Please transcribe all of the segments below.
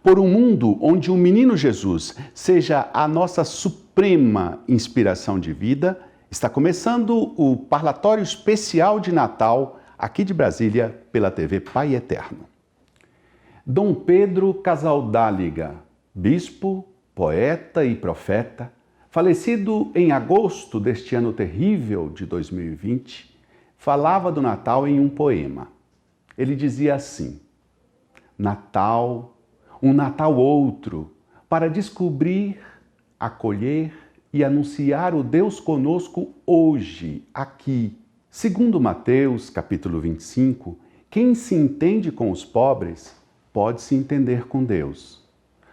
por um mundo onde o menino Jesus seja a nossa suprema inspiração de vida, está começando o Parlatório Especial de Natal, aqui de Brasília, pela TV Pai Eterno. Dom Pedro Casaldáliga, bispo, poeta e profeta, falecido em agosto deste ano terrível de 2020, falava do Natal em um poema. Ele dizia assim: Natal, um Natal outro, para descobrir, acolher e anunciar o Deus conosco hoje, aqui. Segundo Mateus, capítulo 25, quem se entende com os pobres pode se entender com Deus.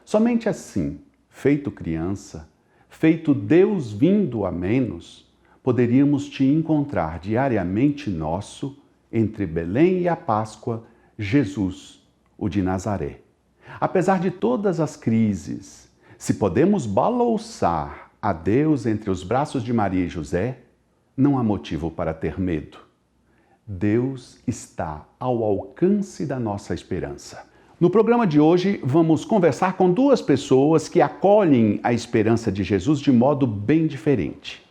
Somente assim, feito criança, feito Deus vindo a menos, poderíamos te encontrar diariamente nosso, entre Belém e a Páscoa, Jesus, o de Nazaré. Apesar de todas as crises, se podemos balouçar a Deus entre os braços de Maria e José, não há motivo para ter medo. Deus está ao alcance da nossa esperança. No programa de hoje, vamos conversar com duas pessoas que acolhem a esperança de Jesus de modo bem diferente.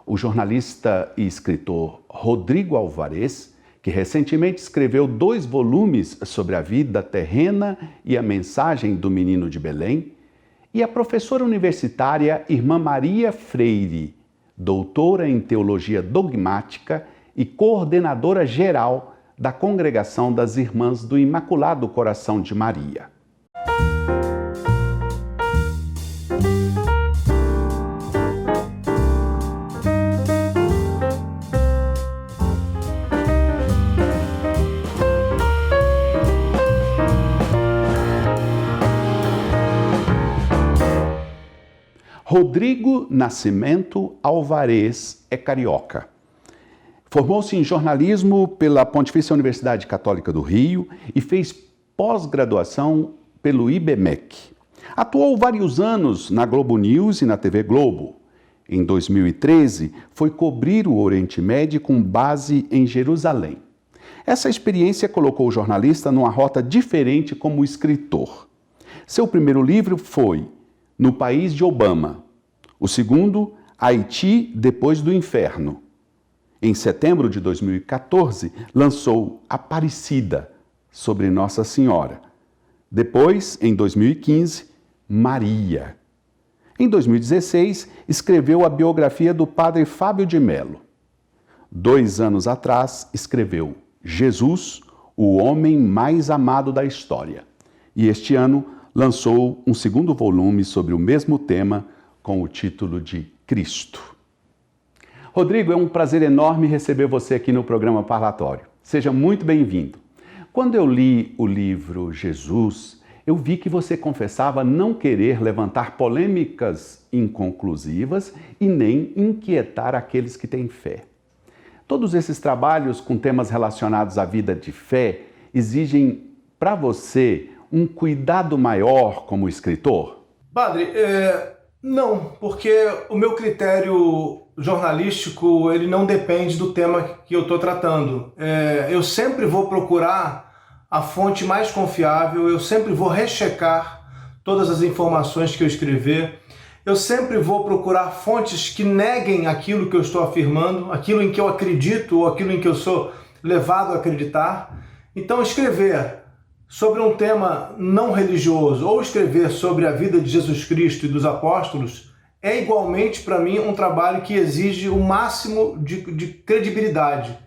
O jornalista e escritor Rodrigo Alvarez, que recentemente escreveu 2 volumes sobre a vida terrena e a mensagem do menino de Belém, e a professora universitária Irmã Maria Freire, doutora em teologia dogmática e coordenadora geral da Congregação das Irmãs do Imaculado Coração de Maria. Rodrigo Nascimento Alvarez é carioca. Formou-se em jornalismo pela Pontifícia Universidade Católica do Rio e fez pós-graduação pelo IBMEC. Atuou vários anos na Globo News e na TV Globo. Em 2013, foi cobrir o Oriente Médio com base em Jerusalém. Essa experiência colocou o jornalista numa rota diferente como escritor. Seu primeiro livro foi No País de Obama. O segundo, Haiti depois do Inferno. Em setembro de 2014, lançou Aparecida, sobre Nossa Senhora. Depois, em 2015, Maria. Em 2016, escreveu a biografia do padre Fábio de Mello. 2 anos atrás, escreveu Jesus, o homem mais amado da história. E este ano, lançou um 2º volume sobre o mesmo tema, com o título de Cristo. Rodrigo, é um prazer enorme receber você aqui no programa Parlatório. Seja muito bem-vindo. Quando eu li o livro Jesus, eu vi que você confessava não querer levantar polêmicas inconclusivas e nem inquietar aqueles que têm fé. Todos esses trabalhos com temas relacionados à vida de fé exigem para você um cuidado maior como escritor? Padre, não, porque o meu critério jornalístico ele não depende do tema que eu estou tratando. Eu sempre vou procurar a fonte mais confiável, eu sempre vou rechecar todas as informações que eu escrever, eu sempre vou procurar fontes que neguem aquilo que eu estou afirmando, aquilo em que eu acredito ou aquilo em que eu sou levado a acreditar. Então, escrever sobre um tema não religioso ou escrever sobre a vida de Jesus Cristo e dos apóstolos é igualmente para mim um trabalho que exige o máximo de credibilidade.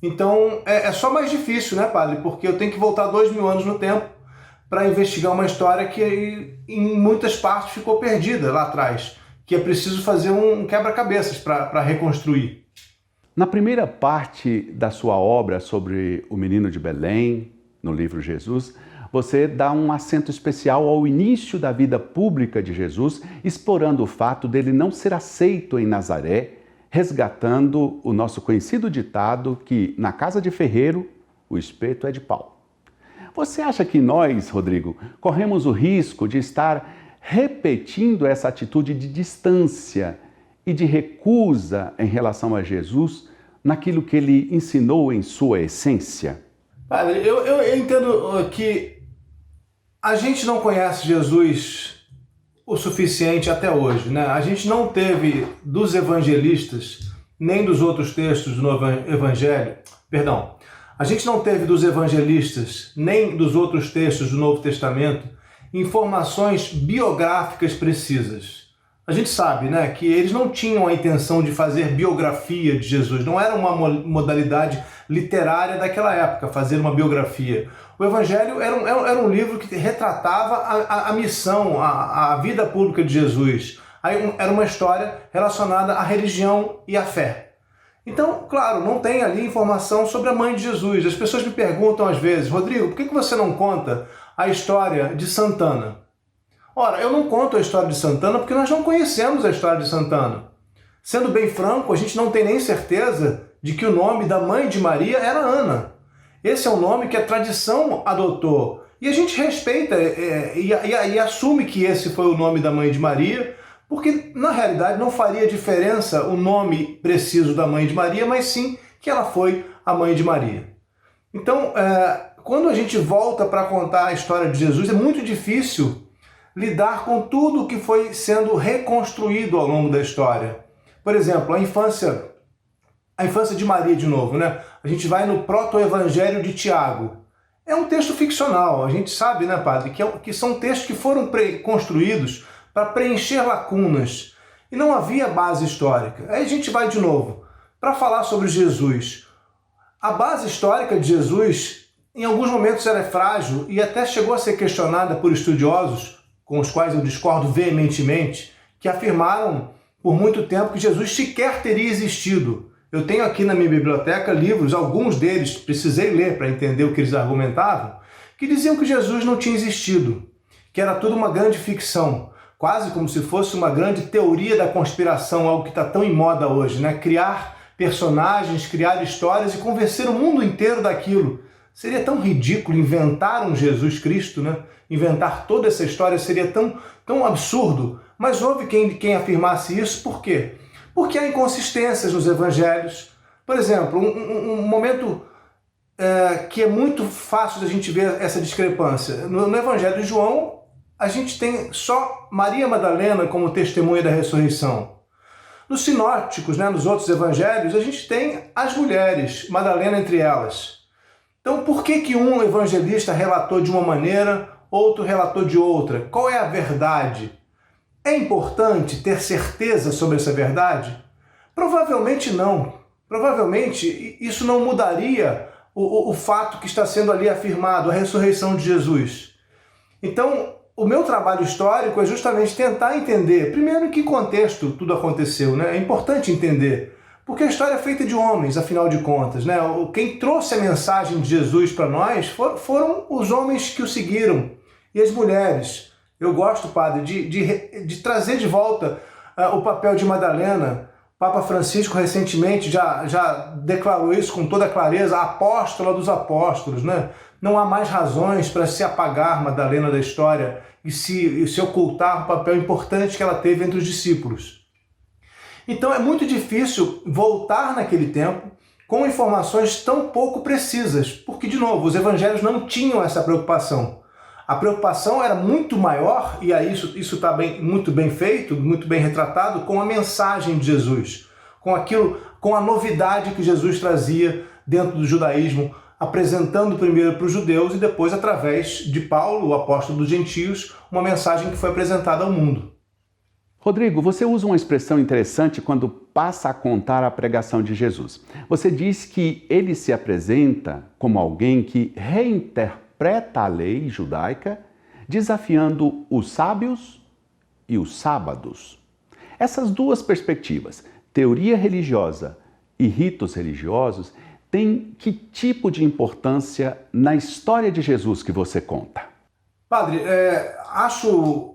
Então é só mais difícil, né, padre? Porque eu tenho que voltar 2000 anos no tempo para investigar uma história que em muitas partes ficou perdida lá atrás, que é preciso fazer um quebra-cabeças para reconstruir. Na primeira parte da sua obra sobre o menino de Belém, no livro Jesus, você dá um acento especial ao início da vida pública de Jesus, explorando o fato dele não ser aceito em Nazaré, resgatando o nosso conhecido ditado que, na casa de ferreiro, o espeto é de pau. Você acha que nós, Rodrigo, corremos o risco de estar repetindo essa atitude de distância e de recusa em relação a Jesus naquilo que ele ensinou em sua essência? Padre, eu entendo que A gente não conhece Jesus o suficiente até hoje, né? A gente não teve dos evangelistas, nem dos outros textos do Evangelho, perdão, a gente não teve dos evangelistas, nem dos outros textos do Novo Testamento, informações biográficas precisas. A gente sabe, né, que eles não tinham a intenção de fazer biografia de Jesus, não era uma modalidade literária daquela época, fazer uma biografia. O Evangelho era um livro que retratava a missão, a vida pública de Jesus. Era uma história relacionada à religião e à fé. Então, claro, não tem ali informação sobre a mãe de Jesus. As pessoas me perguntam às vezes, Rodrigo, por que você não conta a história de Santana? Ora, eu não conto a história de Santana porque nós não conhecemos a história de Santana. Sendo bem franco, a gente não tem nem certeza de que o nome da mãe de Maria era Ana. Esse é um nome que a tradição adotou. E a gente respeita e assume que esse foi o nome da mãe de Maria, porque na realidade não faria diferença o nome preciso da mãe de Maria, mas sim que ela foi a mãe de Maria. Então, quando a gente volta para contar a história de Jesus, é muito difícil lidar com tudo que foi sendo reconstruído ao longo da história. Por exemplo, a infância de Maria de novo, né? A gente vai no proto-evangelho de Tiago. É um texto ficcional, a gente sabe, né, padre, que são textos que foram construídos para preencher lacunas e não havia base histórica. Aí a gente vai de novo para falar sobre Jesus. A base histórica de Jesus, em alguns momentos, era frágil e até chegou a ser questionada por estudiosos, com os quais eu discordo veementemente, que afirmaram por muito tempo que Jesus sequer teria existido. Eu tenho aqui na minha biblioteca livros, alguns deles precisei ler para entender o que eles argumentavam, que diziam que Jesus não tinha existido, que era tudo uma grande ficção, quase como se fosse uma grande teoria da conspiração, algo que está tão em moda hoje, né? Criar personagens, criar histórias e convencer o mundo inteiro daquilo. Seria tão ridículo inventar um Jesus Cristo, né? Inventar toda essa história seria tão absurdo. Mas houve quem afirmasse isso, por quê? Porque há inconsistências nos evangelhos. Por exemplo, um momento que é muito fácil da gente ver essa discrepância. No Evangelho de João, a gente tem só Maria Madalena como testemunha da ressurreição. Nos sinópticos, né, nos outros evangelhos, a gente tem as mulheres, Madalena entre elas. Então, por que um evangelista relatou de uma maneira, outro relatou de outra? Qual é a verdade? É importante ter certeza sobre essa verdade? Provavelmente não. Provavelmente isso não mudaria o fato que está sendo ali afirmado, a ressurreição de Jesus. Então, o meu trabalho histórico é justamente tentar entender, primeiro, em que contexto tudo aconteceu, né? É importante entender, porque a história é feita de homens, afinal de contas, né? Quem trouxe a mensagem de Jesus para nós foram os homens que o seguiram e as mulheres. Eu gosto, padre, de trazer de volta o papel de Madalena. O Papa Francisco recentemente já declarou isso com toda clareza, a apóstola dos apóstolos, né? Não há mais razões para se apagar Madalena da história e se ocultar o papel importante que ela teve entre os discípulos. Então é muito difícil voltar naquele tempo com informações tão pouco precisas, porque, de novo, os evangelhos não tinham essa preocupação. A preocupação era muito maior, e aí isso está muito bem feito, muito bem retratado, com a mensagem de Jesus, com a novidade que Jesus trazia dentro do judaísmo, apresentando primeiro para os judeus e depois, através de Paulo, o apóstolo dos gentios, uma mensagem que foi apresentada ao mundo. Rodrigo, você usa uma expressão interessante quando passa a contar a pregação de Jesus. Você diz que ele se apresenta como alguém que reinterpreta a lei judaica, desafiando os sábios e os sábados. Essas duas perspectivas, teoria religiosa e ritos religiosos, têm que tipo de importância na história de Jesus que você conta? Padre, acho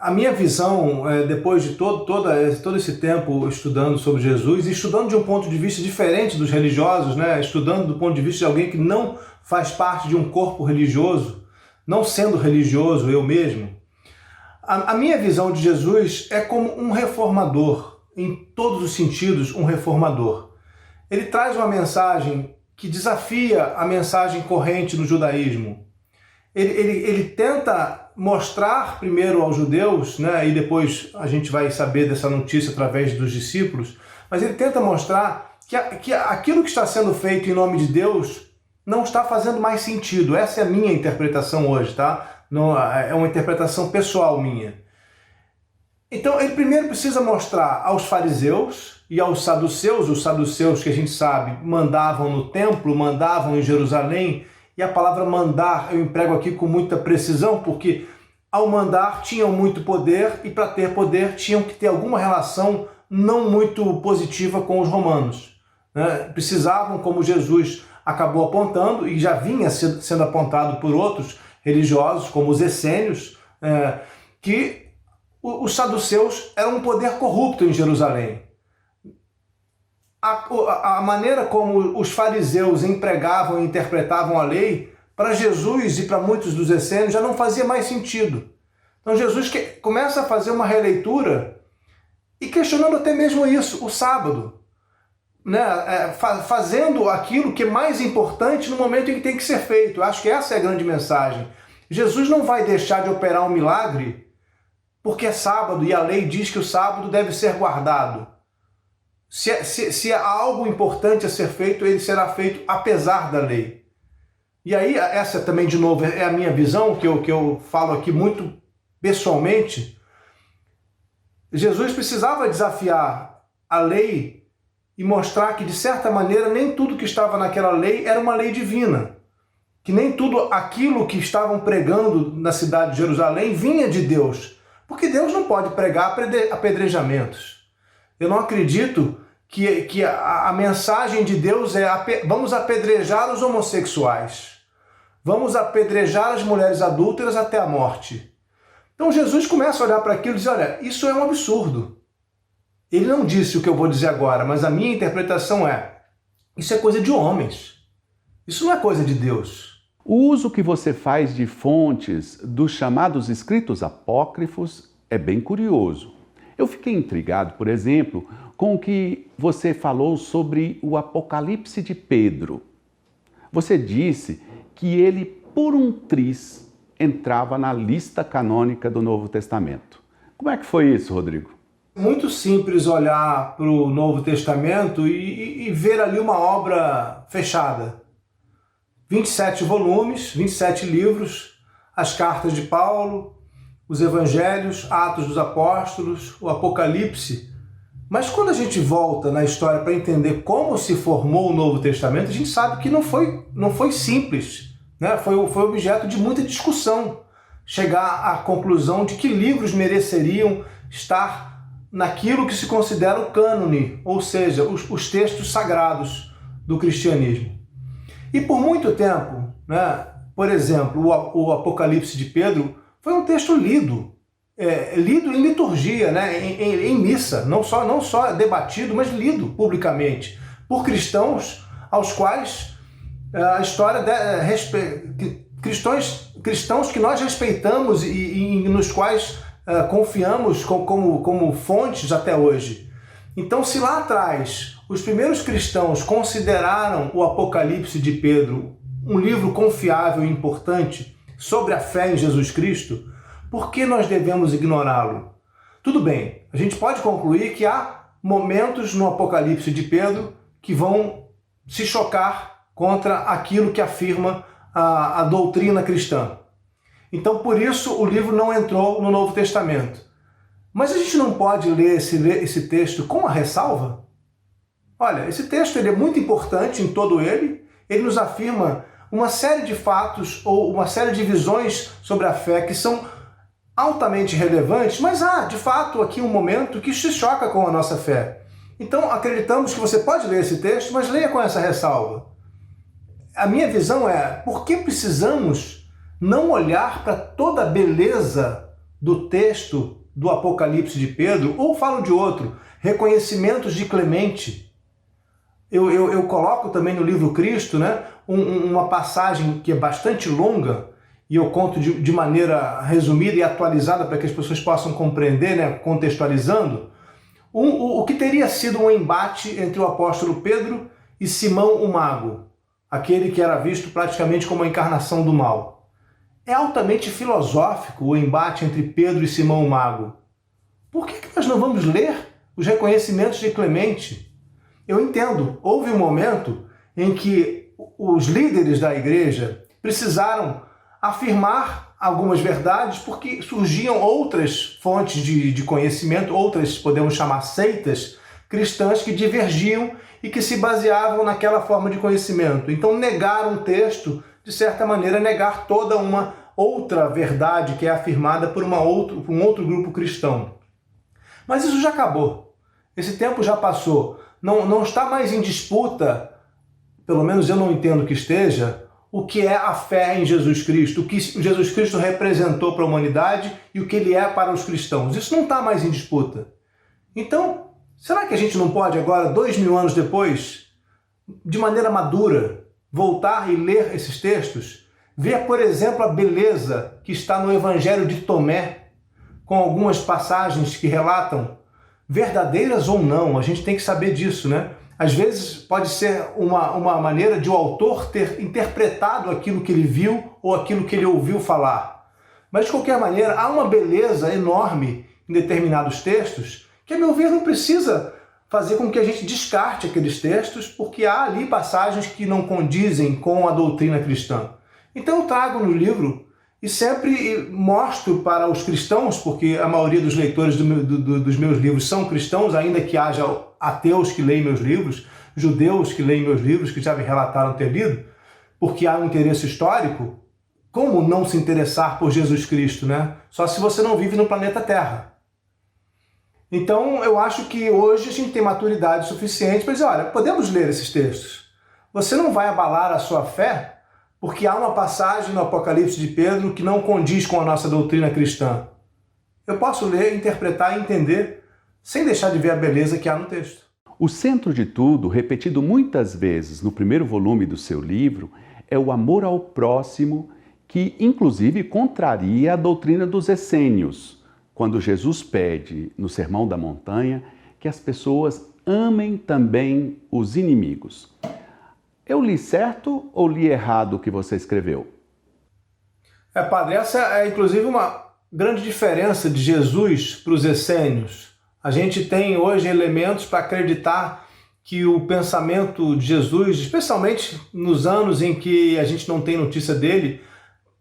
a minha visão, depois de todo esse tempo estudando sobre Jesus, e estudando de um ponto de vista diferente dos religiosos, né? Estudando do ponto de vista de alguém que não faz parte de um corpo religioso, não sendo religioso eu mesmo, a minha visão de Jesus é como um reformador, em todos os sentidos, um reformador. Ele traz uma mensagem que desafia a mensagem corrente no judaísmo. ele tenta mostrar primeiro aos judeus, né, e depois a gente vai saber dessa notícia através dos discípulos, mas ele tenta mostrar que aquilo que está sendo feito em nome de Deus não está fazendo mais sentido. Essa é a minha interpretação hoje, tá? Não, é uma interpretação pessoal minha. Então ele primeiro precisa mostrar aos fariseus e aos saduceus, os saduceus que a gente sabe mandavam no templo, mandavam em Jerusalém, e a palavra mandar eu emprego aqui com muita precisão, porque ao mandar tinham muito poder, e para ter poder tinham que ter alguma relação não muito positiva com os romanos, né? Precisavam, como Jesus acabou apontando, e já vinha sendo apontado por outros religiosos, como os essênios, que os saduceus eram um poder corrupto em Jerusalém. A maneira como os fariseus empregavam e interpretavam a lei, para Jesus e para muitos dos essênios já não fazia mais sentido. Então Jesus começa a fazer uma releitura e questionando até mesmo isso, o sábado, né? Fazendo aquilo que é mais importante no momento em que tem que ser feito. Eu acho que essa é a grande mensagem. Jesus não vai deixar de operar um milagre porque é sábado e a lei diz que o sábado deve ser guardado. Se há algo importante a ser feito, ele será feito apesar da lei. E aí, essa também, de novo, é a minha visão, que eu falo aqui muito pessoalmente. Jesus precisava desafiar a lei e mostrar que, de certa maneira, nem tudo que estava naquela lei era uma lei divina. Que nem tudo aquilo que estavam pregando na cidade de Jerusalém vinha de Deus. Porque Deus não pode pregar apedrejamentos. Eu não acredito que a mensagem de Deus é vamos apedrejar os homossexuais, vamos apedrejar as mulheres adúlteras até a morte. Então Jesus começa a olhar para aquilo e diz, olha, isso é um absurdo. Ele não disse o que eu vou dizer agora, mas a minha interpretação isso é coisa de homens, isso não é coisa de Deus. O uso que você faz de fontes dos chamados escritos apócrifos é bem curioso. Eu fiquei intrigado, por exemplo, com o que você falou sobre o Apocalipse de Pedro. Você disse que ele, por um triz, entrava na lista canônica do Novo Testamento. Como é que foi isso, Rodrigo? Muito simples olhar para o Novo Testamento e ver ali uma obra fechada. 27 volumes, 27 livros, as cartas de Paulo, os evangelhos, Atos dos Apóstolos, o Apocalipse. Mas quando a gente volta na história para entender como se formou o Novo Testamento, a gente sabe que não foi simples, né? Foi objeto de muita discussão chegar à conclusão de que livros mereceriam estar naquilo que se considera o cânone, ou seja, os textos sagrados do cristianismo. E por muito tempo, né, por exemplo, o Apocalipse de Pedro foi um texto lido em liturgia, né, em missa, não só debatido, mas lido publicamente por cristãos aos quais a história cristãos que nós respeitamos e nos quais confiamos como fontes até hoje. Então, se lá atrás os primeiros cristãos consideraram o Apocalipse de Pedro um livro confiável e importante sobre a fé em Jesus Cristo, por que nós devemos ignorá-lo? Tudo bem, a gente pode concluir que há momentos no Apocalipse de Pedro que vão se chocar contra aquilo que afirma a doutrina cristã. Então, por isso, o livro não entrou no Novo Testamento. Mas a gente não pode ler esse texto com uma ressalva? Olha, esse texto ele é muito importante em todo ele nos afirma uma série de fatos ou uma série de visões sobre a fé que são altamente relevantes, mas há, de fato, aqui um momento que se choca com a nossa fé. Então, acreditamos que você pode ler esse texto, mas leia com essa ressalva. A minha visão por que precisamos não olhar para toda a beleza do texto do Apocalipse de Pedro, ou falo de outro, reconhecimentos de Clemente. Eu coloco também no livro Cristo, né, uma passagem que é bastante longa, e eu conto de maneira resumida e atualizada para que as pessoas possam compreender, né, contextualizando, o que teria sido um embate entre o apóstolo Pedro e Simão o Mago, aquele que era visto praticamente como a encarnação do mal. É altamente filosófico o embate entre Pedro e Simão o Mago. Por que nós não vamos ler os reconhecimentos de Clemente? Eu entendo, houve um momento em que os líderes da igreja precisaram afirmar algumas verdades porque surgiam outras fontes de conhecimento, outras, podemos chamar, seitas cristãs que divergiam e que se baseavam naquela forma de conhecimento. Então, negar um texto, de certa maneira, negar toda uma outra verdade que é afirmada por um outro grupo cristão. Mas isso já acabou. Esse tempo já passou. Não está mais em disputa, pelo menos eu não entendo que esteja, o que é a fé em Jesus Cristo, o que Jesus Cristo representou para a humanidade e o que ele é para os cristãos. Isso não está mais em disputa. Então, será que a gente não pode agora, 2000 anos depois, de maneira madura, voltar e ler esses textos? Ver, por exemplo, a beleza que está no Evangelho de Tomé, com algumas passagens que relatam, verdadeiras ou não, a gente tem que saber disso, né? Às vezes pode ser uma maneira de o autor ter interpretado aquilo que ele viu ou aquilo que ele ouviu falar. Mas, de qualquer maneira, há uma beleza enorme em determinados textos que, a meu ver, não precisa fazer com que a gente descarte aqueles textos, porque há ali passagens que não condizem com a doutrina cristã. Então eu trago no livro e sempre mostro para os cristãos, porque a maioria dos leitores dos meus livros são cristãos, ainda que haja ateus que leem meus livros, judeus que leem meus livros, que já me relataram ter lido, porque há um interesse histórico. Como não se interessar por Jesus Cristo, né? Só se você não vive no planeta Terra. Então, eu acho que hoje a gente tem maturidade suficiente para dizer, olha, podemos ler esses textos. Você não vai abalar a sua fé porque há uma passagem no Apocalipse de Pedro que não condiz com a nossa doutrina cristã. Eu posso ler, interpretar e entender sem deixar de ver a beleza que há no texto. O centro de tudo, repetido muitas vezes no primeiro volume do seu livro, é o amor ao próximo, que inclusive contraria a doutrina dos essênios, quando Jesus pede no Sermão da Montanha que as pessoas amem também os inimigos. Eu li certo ou li errado o que você escreveu? Padre, essa é inclusive uma grande diferença de Jesus para os essênios. A gente tem hoje elementos para acreditar que o pensamento de Jesus, especialmente nos anos em que a gente não tem notícia dele,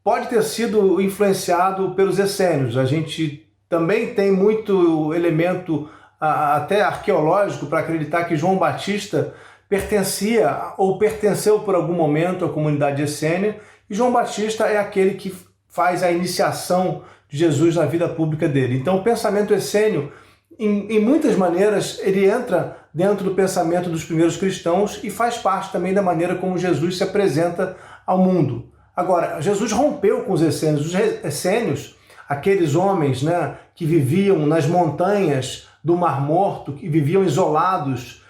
pode ter sido influenciado pelos essênios. A gente também tem muito elemento até arqueológico para acreditar que João Batista pertencia ou pertenceu por algum momento à comunidade essênia, e João Batista é aquele que faz a iniciação de Jesus na vida pública dele. Então o pensamento essênio, em muitas maneiras, ele entra dentro do pensamento dos primeiros cristãos e faz parte também da maneira como Jesus se apresenta ao mundo. Agora, Jesus rompeu com os essênios. Os essênios, aqueles homens, né, que viviam nas montanhas do Mar Morto, que viviam isolados,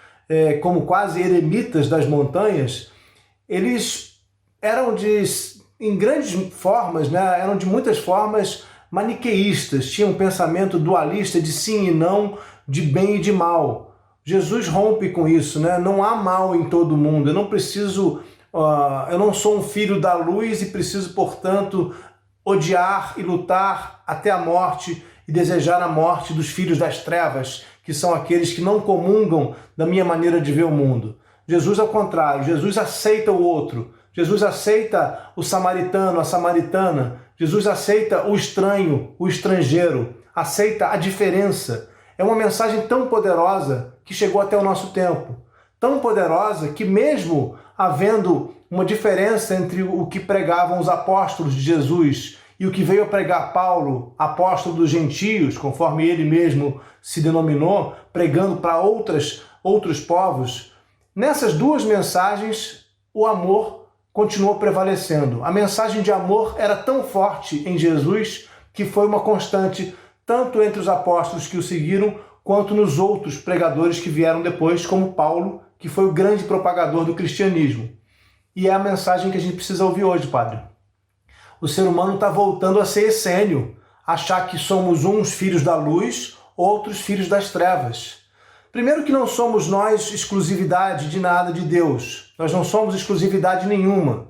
como quase eremitas das montanhas, eles eram em grandes formas, né, eram de muitas formas maniqueístas, tinham um pensamento dualista de sim e não, de bem e de mal. Jesus rompe com isso, né? Não há mal em todo mundo. Eu não sou um filho da luz e preciso, portanto, odiar e lutar até a morte e desejar a morte dos filhos das trevas, que são aqueles que não comungam da minha maneira de ver o mundo. Jesus, ao contrário, Jesus aceita o outro. Jesus aceita o samaritano, a samaritana. Jesus aceita o estranho, o estrangeiro. Aceita a diferença. É uma mensagem tão poderosa que chegou até o nosso tempo. Tão poderosa que, mesmo havendo uma diferença entre o que pregavam os apóstolos de Jesus e o que veio a pregar Paulo, apóstolo dos gentios, conforme ele mesmo se denominou, pregando para outros povos, nessas duas mensagens o amor continuou prevalecendo. A mensagem de amor era tão forte em Jesus que foi uma constante tanto entre os apóstolos que o seguiram, quanto nos outros pregadores que vieram depois, como Paulo, que foi o grande propagador do cristianismo. E é a mensagem que a gente precisa ouvir hoje, Padre. O ser humano está voltando a ser essênio, achar que somos uns filhos da luz, outros filhos das trevas. Primeiro que não somos nós exclusividade de nada de Deus. Nós não somos exclusividade nenhuma.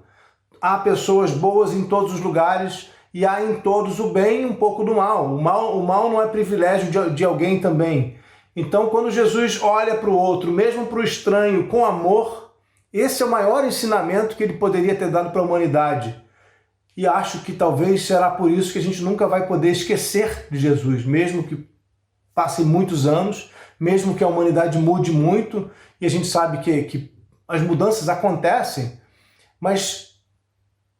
Há pessoas boas em todos os lugares e há em todos o bem e um pouco do mal. O mal não é privilégio de alguém também. Então, quando Jesus olha para o outro, mesmo para o estranho, com amor, esse é o maior ensinamento que ele poderia ter dado para a humanidade. E acho que talvez será por isso que a gente nunca vai poder esquecer de Jesus, mesmo que passem muitos anos, mesmo que a humanidade mude muito, e a gente sabe que as mudanças acontecem, mas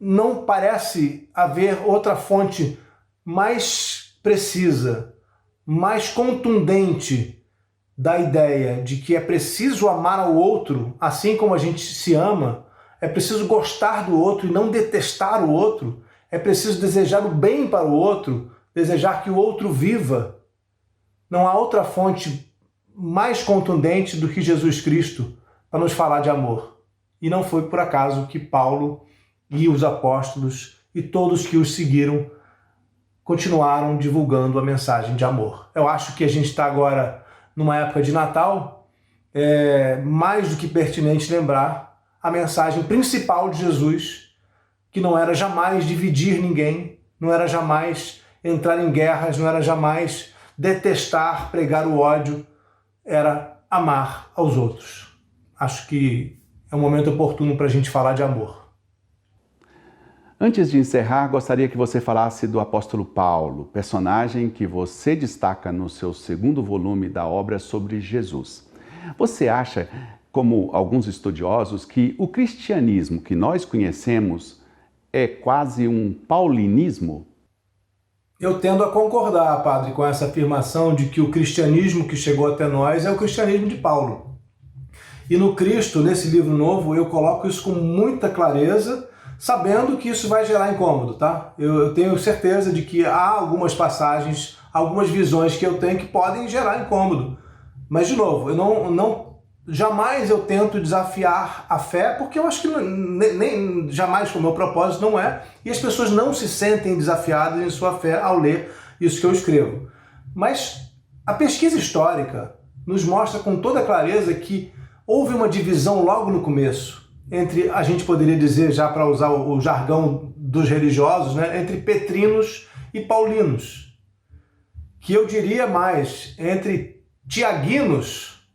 não parece haver outra fonte mais precisa, mais contundente da ideia de que é preciso amar ao outro, assim como a gente se ama, é preciso gostar do outro e não detestar o outro, é preciso desejar o bem para o outro, desejar que o outro viva. Não há outra fonte mais contundente do que Jesus Cristo para nos falar de amor. E não foi por acaso que Paulo e os apóstolos e todos que os seguiram continuaram divulgando a mensagem de amor. Eu acho que a gente está agora numa época de Natal, é mais do que pertinente lembrar a mensagem principal de Jesus, que não era jamais dividir ninguém, não era jamais entrar em guerras, não era jamais detestar, pregar o ódio, era amar aos outros. Acho que é um momento oportuno para a gente falar de amor. Antes de encerrar, gostaria que você falasse do apóstolo Paulo, personagem que você destaca no seu segundo volume da obra sobre Jesus. Você acha, como alguns estudiosos, que o cristianismo que nós conhecemos é quase um paulinismo? Eu tendo a concordar, padre, com essa afirmação de que o cristianismo que chegou até nós é o cristianismo de Paulo. E no Cristo, nesse livro novo, eu coloco isso com muita clareza, sabendo que isso vai gerar incômodo, tá? Eu tenho certeza de que há algumas passagens, algumas visões que eu tenho que podem gerar incômodo. Mas, de novo, jamais eu tento desafiar a fé, porque eu acho que nem jamais o meu propósito não é, e as pessoas não se sentem desafiadas em sua fé ao ler isso que eu escrevo. Mas a pesquisa histórica nos mostra com toda clareza que houve uma divisão logo no começo, entre, a gente poderia dizer, já para usar o jargão dos religiosos, né, entre petrinos e paulinos, que eu diria mais, entre tiaguinos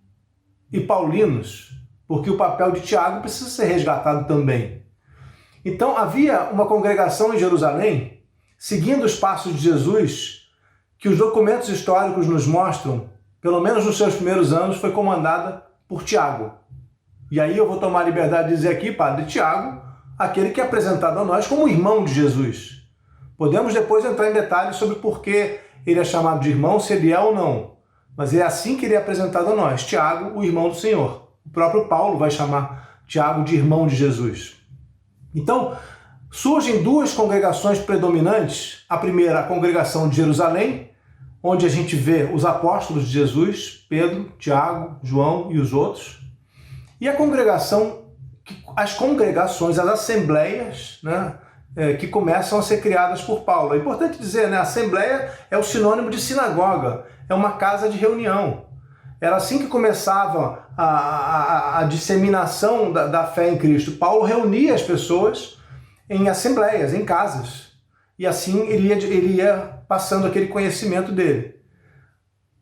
e paulinos, porque o papel de Tiago precisa ser resgatado também. Então havia uma congregação em Jerusalém, seguindo os passos de Jesus, que os documentos históricos nos mostram, pelo menos nos seus primeiros anos, foi comandada por Tiago. E aí eu vou tomar a liberdade de dizer aqui, padre, Tiago, aquele que é apresentado a nós como irmão de Jesus. Podemos depois entrar em detalhes sobre por que ele é chamado de irmão, se ele é ou não. Mas é assim que ele é apresentado a nós, Tiago, o irmão do Senhor. O próprio Paulo vai chamar Tiago de irmão de Jesus. Então, surgem duas congregações predominantes. A primeira, a congregação de Jerusalém, onde a gente vê os apóstolos de Jesus, Pedro, Tiago, João e os outros. E a congregação, as congregações, as assembleias, né, que começam a ser criadas por Paulo. É importante dizer, né, a assembleia é o sinônimo de sinagoga, é uma casa de reunião. Era assim que começava a disseminação da fé em Cristo. Paulo reunia as pessoas em assembleias, em casas. E assim ele ia passando aquele conhecimento dele.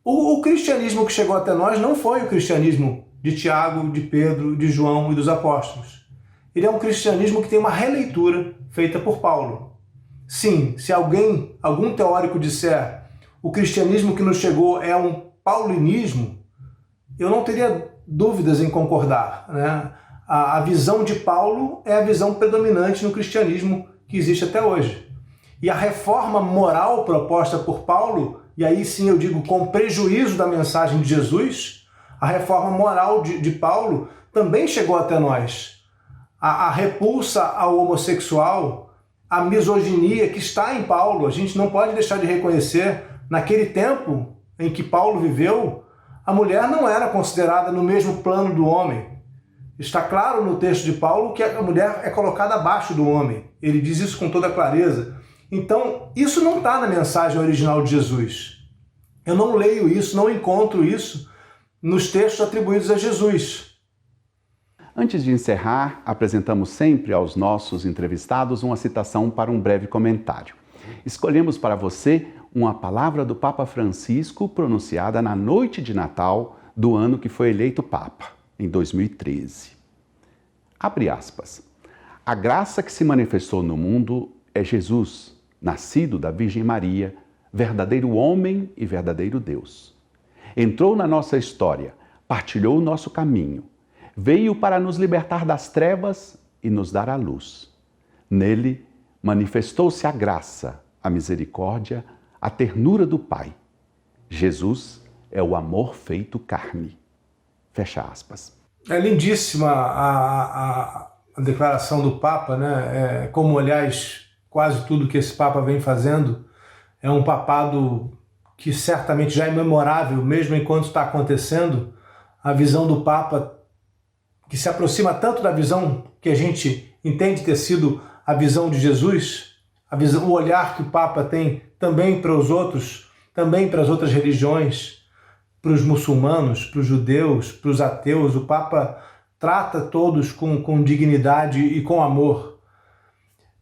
O cristianismo que chegou até nós não foi o cristianismo de Tiago, de Pedro, de João e dos apóstolos. Ele é um cristianismo que tem uma releitura feita por Paulo. Sim, se algum teórico disser o cristianismo que nos chegou é um paulinismo, eu não teria dúvidas em concordar, né? A visão de Paulo é a visão predominante no cristianismo que existe até hoje. E a reforma moral proposta por Paulo, e aí sim eu digo com prejuízo da mensagem de Jesus, a reforma moral de Paulo também chegou até nós. A repulsa ao homossexual, a misoginia que está em Paulo, a gente não pode deixar de reconhecer, naquele tempo em que Paulo viveu, a mulher não era considerada no mesmo plano do homem. Está claro no texto de Paulo que a mulher é colocada abaixo do homem. Ele diz isso com toda clareza. Então, isso não está na mensagem original de Jesus. Eu não leio isso, não encontro isso nos textos atribuídos a Jesus. Antes de encerrar, apresentamos sempre aos nossos entrevistados uma citação para um breve comentário. escolhemos para você uma palavra do Papa Francisco pronunciada na noite de Natal do ano que foi eleito Papa, em 2013. Abre aspas. A graça que se manifestou no mundo é Jesus, nascido da Virgem Maria, verdadeiro homem e verdadeiro Deus. Entrou na nossa história, partilhou o nosso caminho, veio para nos libertar das trevas e nos dar a luz. Nele manifestou-se a graça, a misericórdia, a ternura do Pai. Jesus é o amor feito carne. Fecha aspas. É lindíssima a declaração do Papa, né? Como, aliás, quase tudo que esse Papa vem fazendo é um papado que certamente já é memorável, mesmo enquanto está acontecendo. A visão do Papa, que se aproxima tanto da visão que a gente entende ter sido a visão de Jesus, o olhar que o Papa tem também para os outros, também para as outras religiões, para os muçulmanos, para os judeus, para os ateus. O Papa trata todos com dignidade e com amor.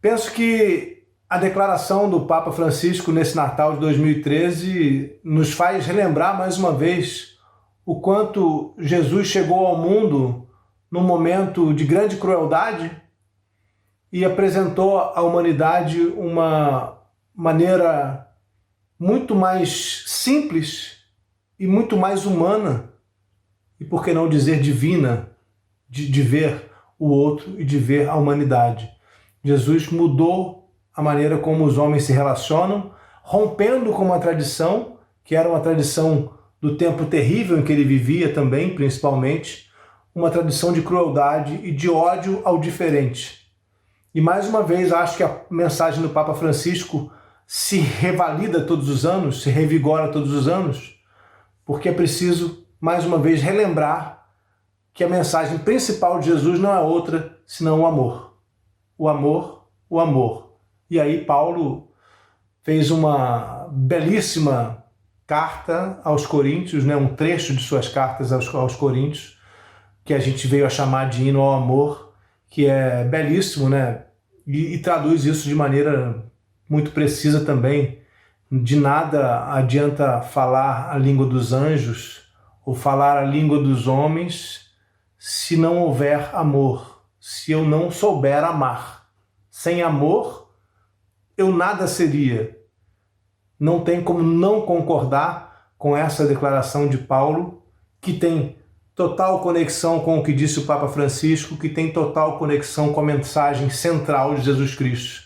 Penso que a declaração do Papa Francisco nesse Natal de 2013 nos faz relembrar mais uma vez o quanto Jesus chegou ao mundo num momento de grande crueldade e apresentou à humanidade uma maneira muito mais simples e muito mais humana, e por que não dizer divina, de ver o outro e de ver a humanidade. Jesus mudou a maneira como os homens se relacionam, rompendo com uma tradição, que era uma tradição do tempo terrível em que ele vivia também, principalmente, uma tradição de crueldade e de ódio ao diferente. E mais uma vez, acho que a mensagem do Papa Francisco se revalida todos os anos, se revigora todos os anos, porque é preciso, mais uma vez, relembrar que a mensagem principal de Jesus não é outra senão o amor. O amor, o amor. E aí Paulo fez uma belíssima carta aos Coríntios, né? Um trecho de suas cartas aos Coríntios, que a gente veio a chamar de hino ao amor, que é belíssimo, né? E traduz isso de maneira muito precisa também. De nada adianta falar a língua dos anjos ou falar a língua dos homens se não houver amor, se eu não souber amar. Sem amor, eu nada seria. Não tem como não concordar com essa declaração de Paulo, que tem total conexão com o que disse o Papa Francisco, que tem total conexão com a mensagem central de Jesus Cristo,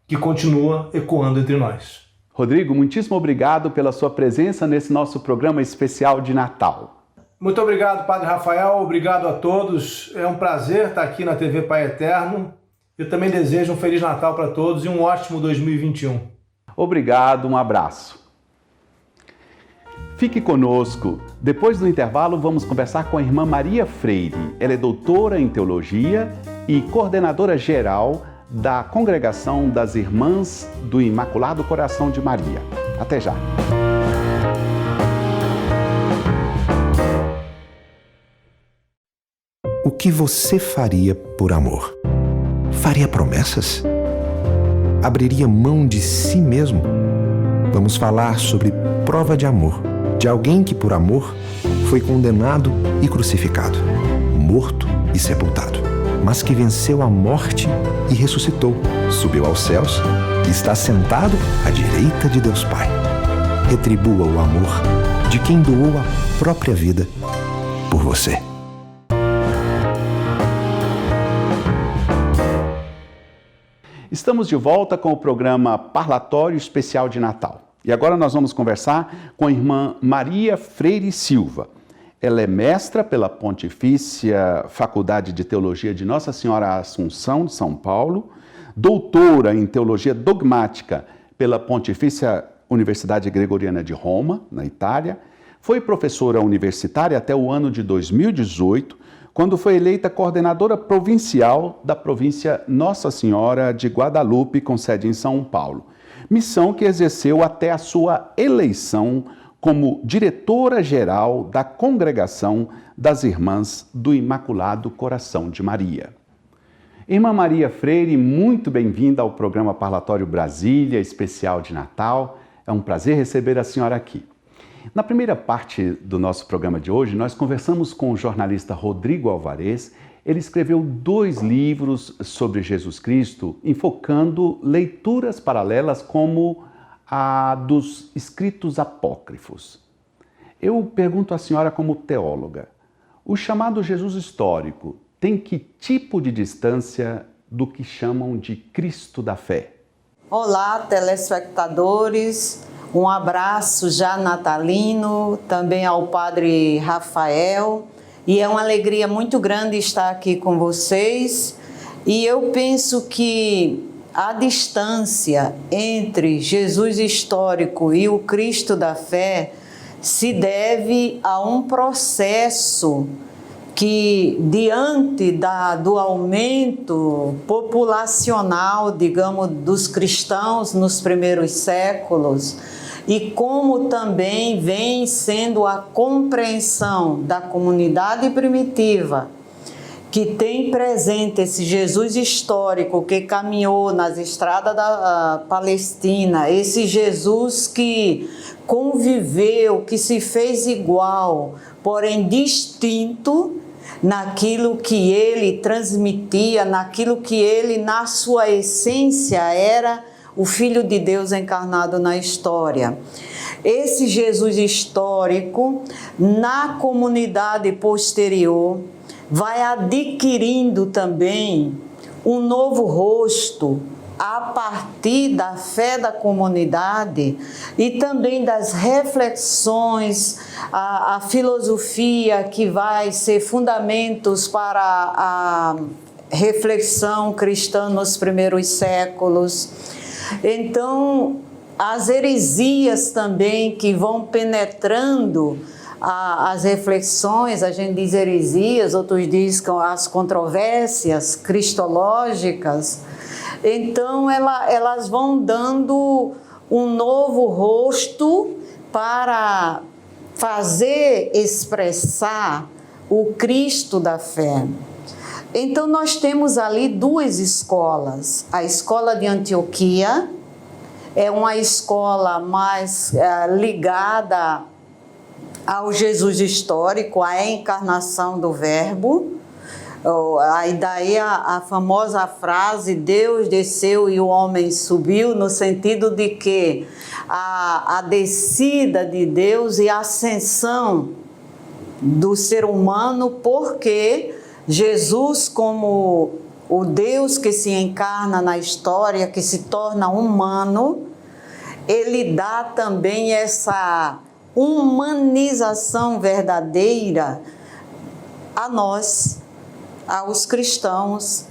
que continua ecoando entre nós. Rodrigo, muitíssimo obrigado pela sua presença nesse nosso programa especial de Natal. Muito obrigado, Padre Rafael, obrigado a todos. É um prazer estar aqui na TV Pai Eterno. Eu também desejo um Feliz Natal para todos e um ótimo 2021. Obrigado, um abraço. Fique conosco. Depois do intervalo, vamos conversar com a irmã Maria Freire. Ela é doutora em teologia e coordenadora geral da Congregação das Irmãs do Imaculado Coração de Maria. Até já. O que você faria por amor? Faria promessas? Abriria mão de si mesmo? Vamos falar sobre prova de amor, de alguém que por amor foi condenado e crucificado, morto e sepultado, mas que venceu a morte e ressuscitou, subiu aos céus e está sentado à direita de Deus Pai. Retribua o amor de quem doou a própria vida por você. Estamos de volta com o programa Parlatório Especial de Natal. E agora nós vamos conversar com a irmã Maria Freire Silva. Ela é mestra pela Pontifícia Faculdade de Teologia de Nossa Senhora Assunção de São Paulo, doutora em Teologia Dogmática pela Pontifícia Universidade Gregoriana de Roma, na Itália, foi professora universitária até o ano de 2018, quando foi eleita coordenadora provincial da província Nossa Senhora de Guadalupe, com sede em São Paulo, missão que exerceu até a sua eleição como diretora-geral da Congregação das Irmãs do Imaculado Coração de Maria. Irmã Maria Freire, muito bem-vinda ao programa Parlatório Brasília, especial de Natal. É um prazer receber a senhora aqui. Na primeira parte do nosso programa de hoje, nós conversamos com o jornalista Rodrigo Alvarez. Ele escreveu 2 livros sobre Jesus Cristo, enfocando leituras paralelas como a dos escritos apócrifos. Eu pergunto à senhora como teóloga, o chamado Jesus histórico tem que tipo de distância do que chamam de Cristo da fé? Olá, telespectadores, um abraço já natalino, também ao Padre Rafael, e é uma alegria muito grande estar aqui com vocês, e eu penso que a distância entre Jesus histórico e o Cristo da fé se deve a um processo que, diante do aumento populacional, digamos, dos cristãos nos primeiros séculos, e como também vem sendo a compreensão da comunidade primitiva, que tem presente esse Jesus histórico que caminhou nas estradas da Palestina, esse Jesus que conviveu, que se fez igual, porém distinto naquilo que ele transmitia, naquilo que ele, na sua essência, era o Filho de Deus encarnado na história. Esse Jesus histórico, na comunidade posterior, vai adquirindo também um novo rosto a partir da fé da comunidade e também das reflexões, a filosofia que vai ser fundamentos para a reflexão cristã nos primeiros séculos. Então, as heresias também que vão penetrando as reflexões, a gente diz heresias, outros dizem as controvérsias cristológicas. Então, elas vão dando um novo rosto para fazer expressar o Cristo da fé. Então, nós temos ali 2 escolas. A escola de Antioquia é uma escola mais ligada ao Jesus histórico, à encarnação do Verbo. Aí daí a famosa frase, Deus desceu e o homem subiu, no sentido de que a descida de Deus e a ascensão do ser humano, porque Jesus, como o Deus que se encarna na história, que se torna humano, ele dá também essa humanização verdadeira a nós, aos cristãos,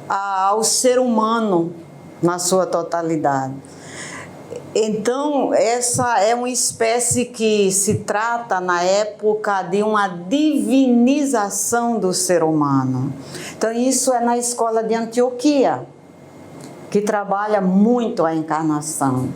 ao ser humano na sua totalidade. Então, essa é uma espécie que se trata na época de uma divinização do ser humano. Então, isso é na escola de Antioquia, que trabalha muito a encarnação.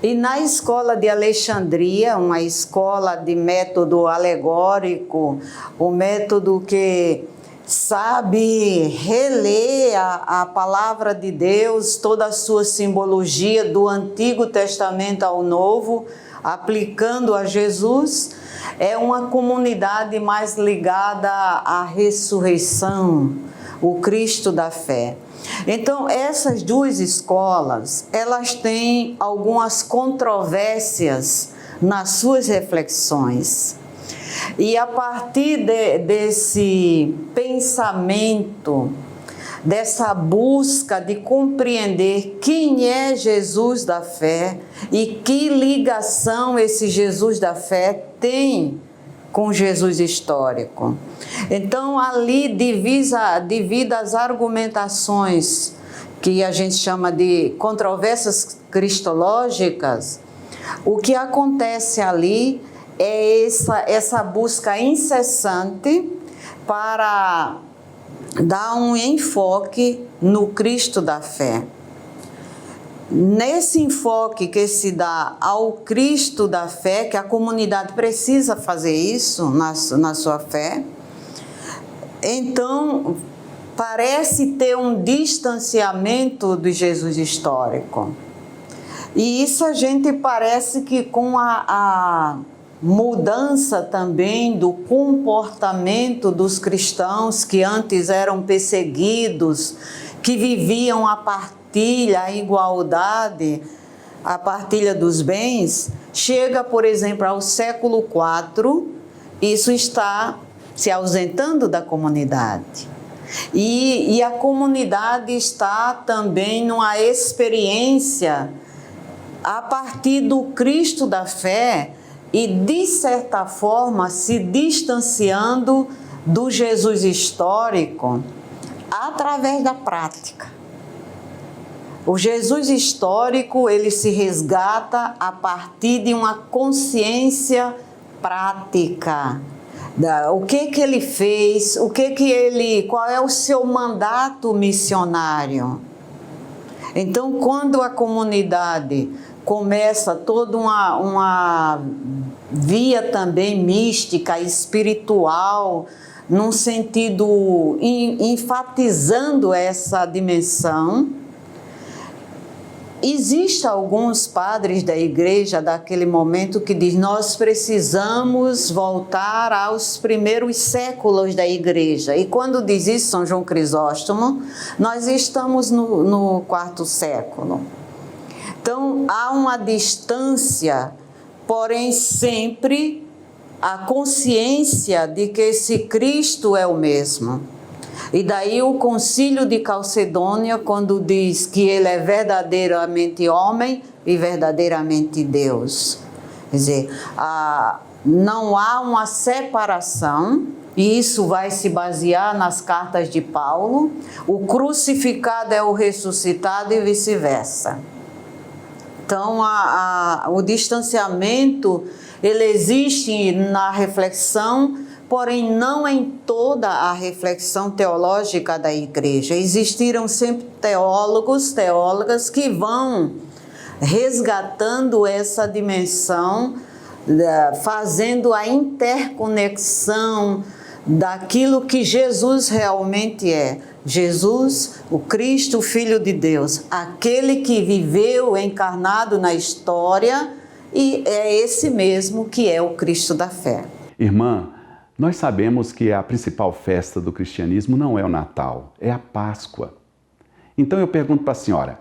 E na escola de Alexandria, uma escola de método alegórico, o método que sabe reler a palavra de Deus, toda a sua simbologia do Antigo Testamento ao Novo, aplicando a Jesus, é uma comunidade mais ligada à ressurreição, o Cristo da fé. Então, essas 2 escolas, elas têm algumas controvérsias nas suas reflexões. E a partir desse pensamento, dessa busca de compreender quem é Jesus da fé e que ligação esse Jesus da fé tem com Jesus histórico. Então, ali, devido às argumentações que a gente chama de controvérsias cristológicas, o que acontece ali é essa busca incessante para dar um enfoque no Cristo da fé. Nesse enfoque que se dá ao Cristo da fé, que a comunidade precisa fazer isso na sua fé, então parece ter um distanciamento do Jesus histórico. E isso a gente parece que com a mudança também do comportamento dos cristãos que antes eram perseguidos, que viviam a partilha, a igualdade, a partilha dos bens, chega, por exemplo, ao século IV, isso está se ausentando da comunidade. E a comunidade está também numa experiência a partir do Cristo da fé e, de certa forma, se distanciando do Jesus histórico através da prática. O Jesus histórico, ele se resgata a partir de uma consciência prática. O que ele fez, qual é o seu mandato missionário. Então, quando a comunidade começa toda uma via também mística, espiritual, num sentido enfatizando essa dimensão, existem alguns padres da igreja daquele momento que diz: nós precisamos voltar aos primeiros séculos da igreja. E quando diz isso São João Crisóstomo, nós estamos no quarto século. Então há uma distância, porém sempre a consciência de que esse Cristo é o mesmo. E daí o Concílio de Calcedônia, quando diz que ele é verdadeiramente homem e verdadeiramente Deus. Quer dizer, não há uma separação, e isso vai se basear nas cartas de Paulo. O crucificado é o ressuscitado e vice-versa. Então, o distanciamento, ele existe na reflexão, porém não em toda a reflexão teológica da igreja. Existiram sempre teólogos, teólogas que vão resgatando essa dimensão, fazendo a interconexão daquilo que Jesus realmente é. Jesus, o Cristo, o Filho de Deus, aquele que viveu encarnado na história, e é esse mesmo que é o Cristo da fé. Irmã, nós sabemos que a principal festa do cristianismo não é o Natal, é a Páscoa. Então eu pergunto para a senhora,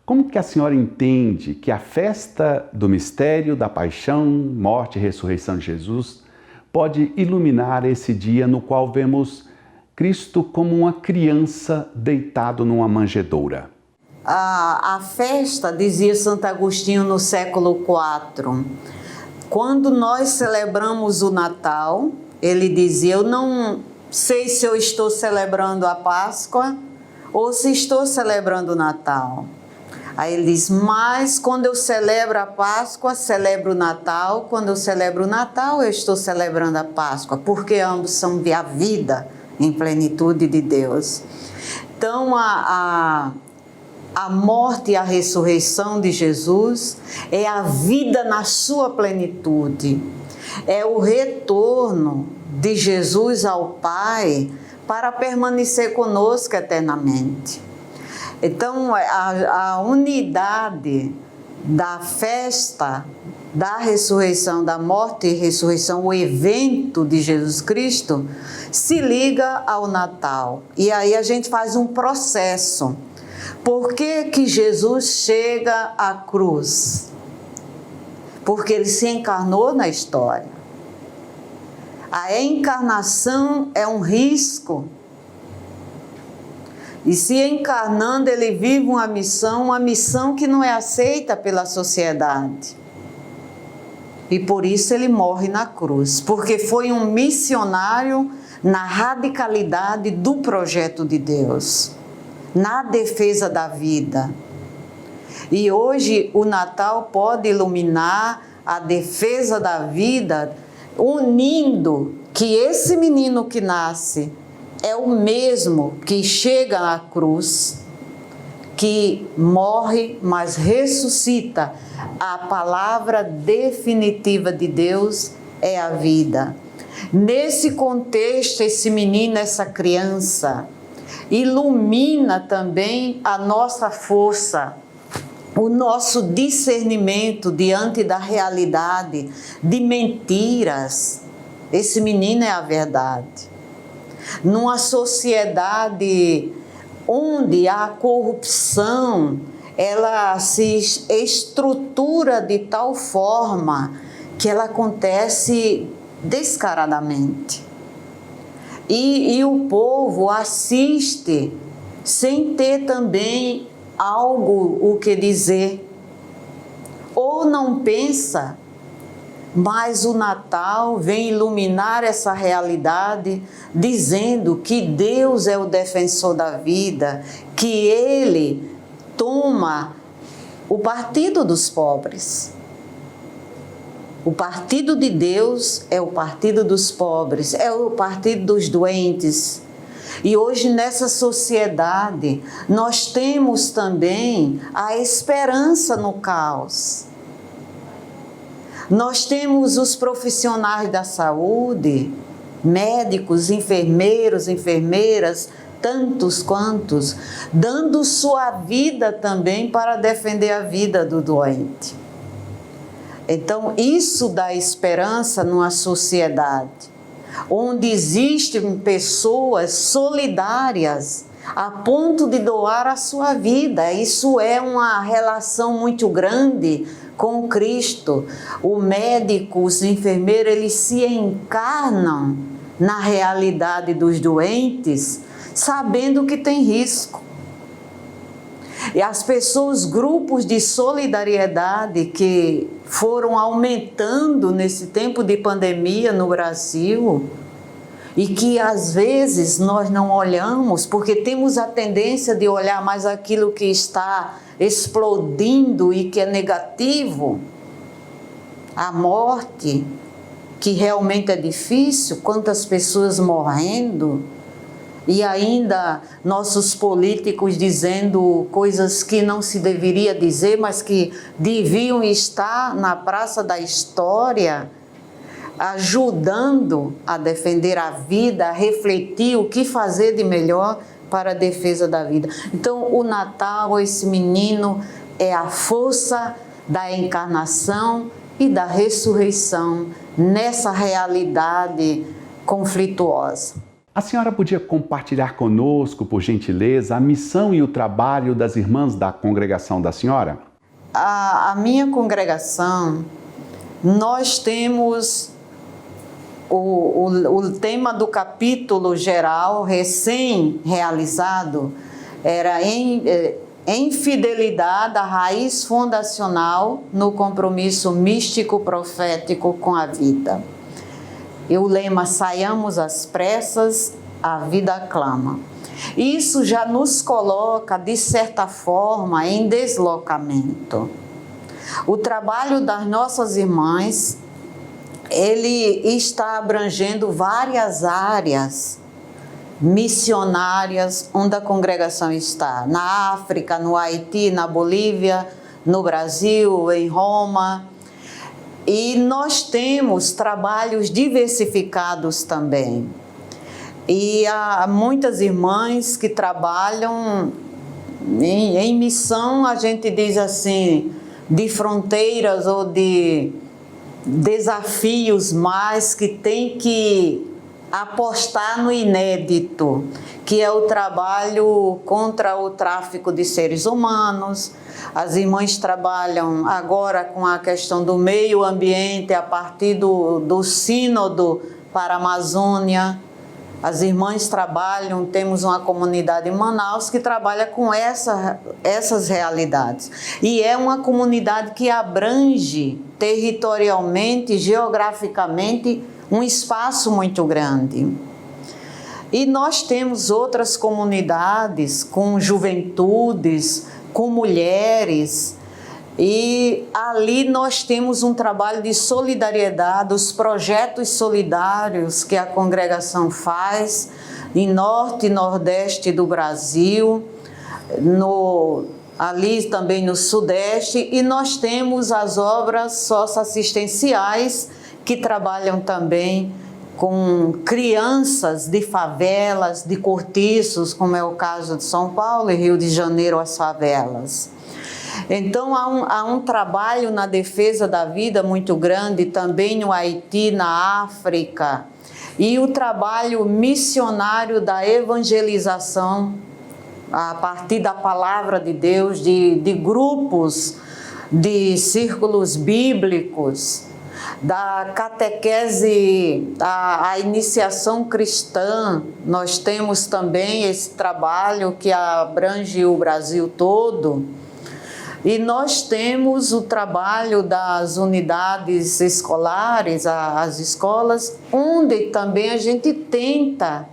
como que a senhora entende que a festa do mistério da paixão, morte e ressurreição de Jesus pode iluminar esse dia no qual vemos Cristo como uma criança deitado numa manjedoura? A festa, dizia Santo Agostinho no século IV, quando nós celebramos o Natal, ele dizia: eu não sei se eu estou celebrando a Páscoa ou se estou celebrando o Natal. Aí ele diz: mas quando eu celebro a Páscoa, celebro o Natal. Quando eu celebro o Natal, eu estou celebrando a Páscoa, porque ambos são a vida em plenitude de Deus. Então, a morte e a ressurreição de Jesus é a vida na sua plenitude. É o retorno de Jesus ao Pai para permanecer conosco eternamente. Então, a unidade da festa, da ressurreição, da morte e ressurreição, o evento de Jesus Cristo, se liga ao Natal. E aí a gente faz um processo. Por que que Jesus chega à cruz? Porque ele se encarnou na história. A encarnação é um risco. E se encarnando, ele vive uma missão que não é aceita pela sociedade. E por isso ele morre na cruz, porque foi um missionário na radicalidade do projeto de Deus, na defesa da vida. E hoje o Natal pode iluminar a defesa da vida, unindo que esse menino que nasce é o mesmo que chega à cruz, que morre, mas ressuscita. A palavra definitiva de Deus é a vida. Nesse contexto, esse menino, essa criança, ilumina também a nossa força, o nosso discernimento diante da realidade, de mentiras. Esse menino é a verdade. Numa sociedade onde a corrupção, ela se estrutura de tal forma que ela acontece descaradamente. E o povo assiste sem ter também algo o que dizer. Ou não pensa, mas o Natal vem iluminar essa realidade, dizendo que Deus é o defensor da vida, que Ele toma o partido dos pobres. O partido de Deus é o partido dos pobres, é o partido dos doentes. E hoje nessa sociedade nós temos também a esperança no caos. Nós temos os profissionais da saúde, médicos, enfermeiros, enfermeiras, tantos quantos, dando sua vida também para defender a vida do doente. Então, isso dá esperança numa sociedade onde existem pessoas solidárias a ponto de doar a sua vida. Isso é uma relação muito grande com Cristo. O médico, os enfermeiros, eles se encarnam na realidade dos doentes, sabendo que tem risco. E as pessoas, grupos de solidariedade que foram aumentando nesse tempo de pandemia no Brasil e que às vezes nós não olhamos, porque temos a tendência de olhar mais aquilo que está explodindo e que é negativo. A morte, que realmente é difícil, quantas pessoas morrendo. E ainda nossos políticos dizendo coisas que não se deveria dizer, mas que deviam estar na praça da história, ajudando a defender a vida, a refletir o que fazer de melhor para a defesa da vida. Então, o Natal, esse menino, é a força da encarnação e da ressurreição nessa realidade conflituosa. A senhora podia compartilhar conosco, por gentileza, a missão e o trabalho das irmãs da congregação da senhora? A minha congregação, nós temos o tema do capítulo geral recém-realizado, era em fidelidade à raiz fundacional no compromisso místico-profético com a vida. E o lema, saiamos às pressas, a vida clama. Isso já nos coloca, de certa forma, em deslocamento. O trabalho das nossas irmãs, ele está abrangendo várias áreas missionárias onde a congregação está. Na África, no Haiti, na Bolívia, no Brasil, em Roma. E nós temos trabalhos diversificados também. E há muitas irmãs que trabalham em missão, a gente diz assim, de fronteiras ou de desafios mais, que tem que apostar no inédito, que é o trabalho contra o tráfico de seres humanos. As irmãs trabalham agora com a questão do meio ambiente a partir do Sínodo para a Amazônia. As irmãs trabalham, temos uma comunidade em Manaus que trabalha com essas realidades. E é uma comunidade que abrange territorialmente, geograficamente, um espaço muito grande. E nós temos outras comunidades com juventudes, com mulheres, e ali nós temos um trabalho de solidariedade, os projetos solidários que a congregação faz em norte e nordeste do Brasil, ali também no sudeste, e nós temos as obras socioassistenciais que trabalham também com crianças de favelas, de cortiços, como é o caso de São Paulo e Rio de Janeiro, as favelas. Então há um trabalho na defesa da vida muito grande também no Haiti, na África, e o trabalho missionário da evangelização a partir da palavra de Deus, de grupos, de círculos bíblicos, da catequese, a iniciação cristã. Nós temos também esse trabalho que abrange o Brasil todo. E nós temos o trabalho das unidades escolares, as escolas, onde também a gente tenta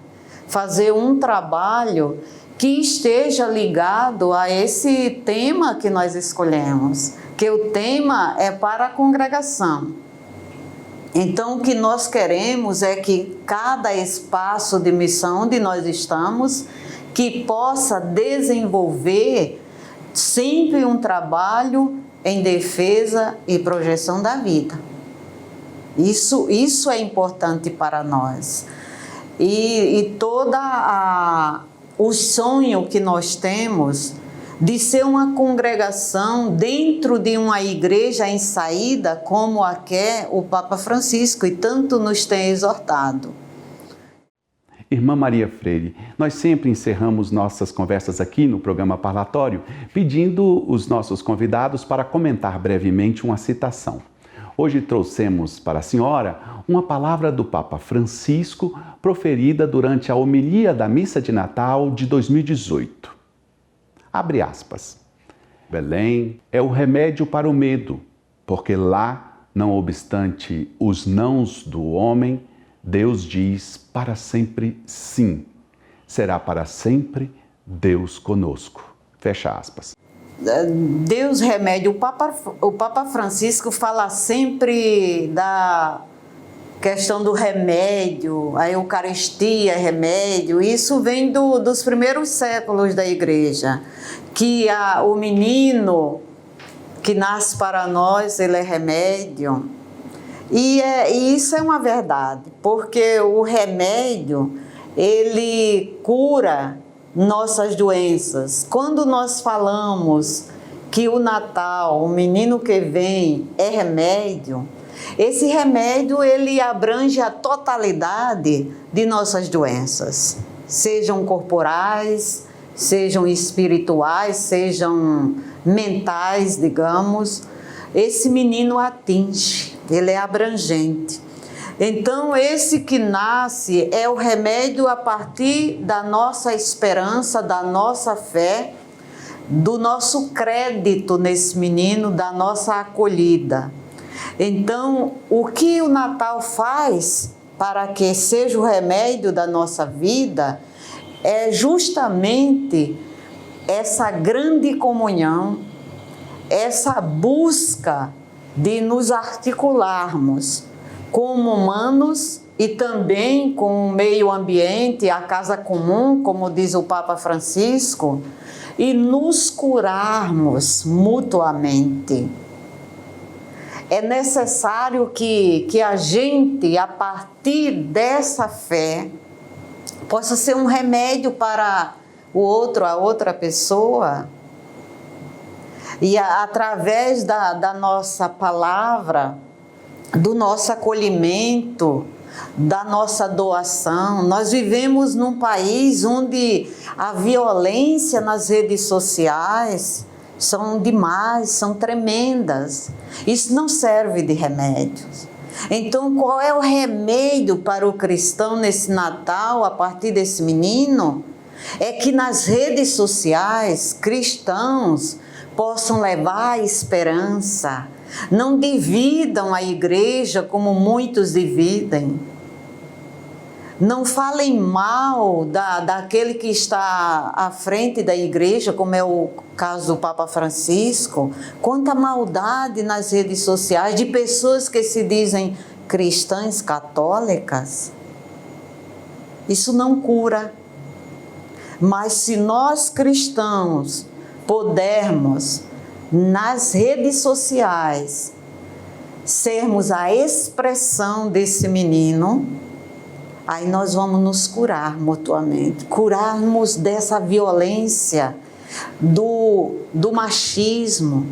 fazer um trabalho que esteja ligado a esse tema que nós escolhemos, que o tema é para a congregação. Então, o que nós queremos é que cada espaço de missão onde nós estamos, que possa desenvolver sempre um trabalho em defesa e projeção da vida. Isso é importante para nós. E o sonho que nós temos de ser uma congregação dentro de uma igreja em saída, como a quer o Papa Francisco, e tanto nos tem exortado. Irmã Maria Freire, nós sempre encerramos nossas conversas aqui no programa Parlatório pedindo os nossos convidados para comentar brevemente uma citação. Hoje trouxemos para a senhora uma palavra do Papa Francisco proferida durante a homilia da Missa de Natal de 2018. Abre aspas. Belém é o remédio para o medo, porque lá, não obstante os nãos do homem, Deus diz para sempre sim. Será para sempre Deus conosco. Fecha aspas. Deus remédio. O Papa Francisco fala sempre da questão do remédio, a Eucaristia é remédio. Isso vem dos primeiros séculos da Igreja, que o menino que nasce para nós, ele é remédio. E isso é uma verdade, porque o remédio, ele cura nossas doenças. Quando nós falamos que o Natal, o menino que vem, é remédio, esse remédio, ele abrange a totalidade de nossas doenças, sejam corporais, sejam espirituais, sejam mentais, digamos. Esse menino atinge, ele é abrangente. Então, esse que nasce é o remédio a partir da nossa esperança, da nossa fé, do nosso crédito nesse menino, da nossa acolhida. Então, o que o Natal faz para que seja o remédio da nossa vida é justamente essa grande comunhão, essa busca de nos articularmos como humanos e também com o meio ambiente, a casa comum, como diz o Papa Francisco, e nos curarmos mutuamente. É necessário que a gente, a partir dessa fé, possa ser um remédio para o outro, a outra pessoa. E através da nossa palavra, do nosso acolhimento, da nossa doação. Nós vivemos num país onde a violência nas redes sociais são demais, são tremendas. Isso não serve de remédio. Então, qual é o remédio para o cristão nesse Natal, a partir desse menino? É que nas redes sociais, cristãos possam levar a esperança. Não dividam a igreja como muitos dividem. Não falem mal daquele que está à frente da igreja, como é o caso do Papa Francisco. Quanta maldade nas redes sociais de pessoas que se dizem cristãs católicas. Isso não cura. Mas se nós cristãos pudermos, nas redes sociais, sermos a expressão desse menino, aí nós vamos nos curar mutuamente, curarmos dessa violência, do machismo,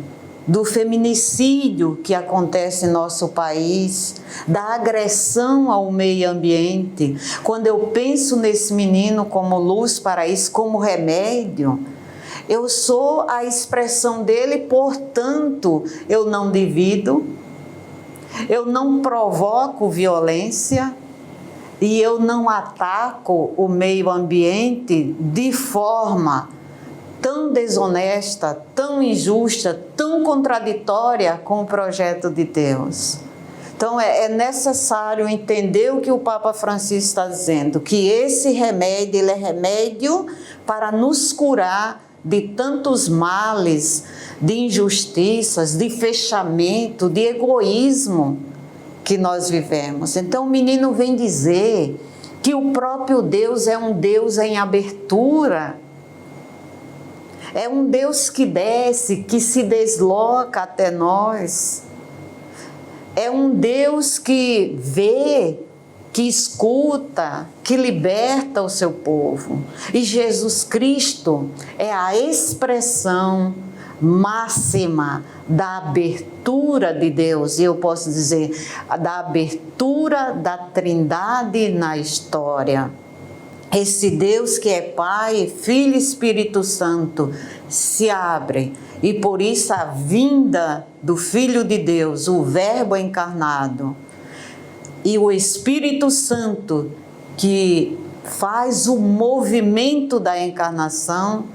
do feminicídio que acontece em nosso país, da agressão ao meio ambiente. Quando eu penso nesse menino como luz para isso, como remédio, eu sou a expressão dele, portanto, eu não divido, eu não provoco violência e eu não ataco o meio ambiente de forma tão desonesta, tão injusta, tão contraditória com o projeto de Deus. Então é necessário entender o que o Papa Francisco está dizendo, que esse remédio, ele é remédio para nos curar de tantos males, de injustiças, de fechamento, de egoísmo que nós vivemos. Então o menino vem dizer que o próprio Deus é um Deus em abertura, é um Deus que desce, que se desloca até nós. É um Deus que vê, que escuta, que liberta o seu povo. E Jesus Cristo é a expressão máxima da abertura de Deus. E eu posso dizer, da abertura da Trindade na história. Esse Deus que é Pai, Filho e Espírito Santo se abre, e por isso a vinda do Filho de Deus, o Verbo encarnado, e o Espírito Santo que faz o movimento da encarnação,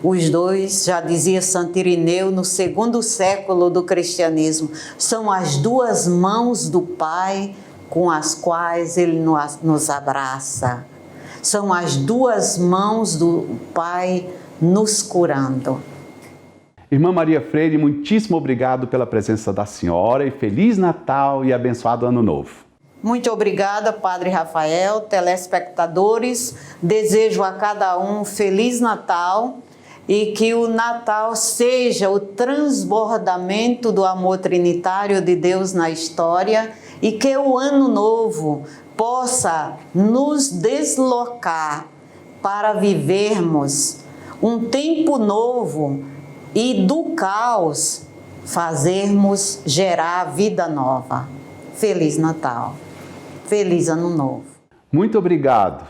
os dois, já dizia Santo Irineu, no 2º século do cristianismo, são as duas mãos do Pai com as quais Ele nos abraça. São as duas mãos do Pai nos curando. Irmã Maria Freire, muitíssimo obrigado pela presença da senhora e Feliz Natal e abençoado Ano Novo. Muito obrigada, Padre Rafael, telespectadores. Desejo a cada um Feliz Natal e que o Natal seja o transbordamento do amor trinitário de Deus na história e que o Ano Novo possa nos deslocar para vivermos um tempo novo e do caos fazermos gerar vida nova. Feliz Natal, feliz Ano Novo. Muito obrigado.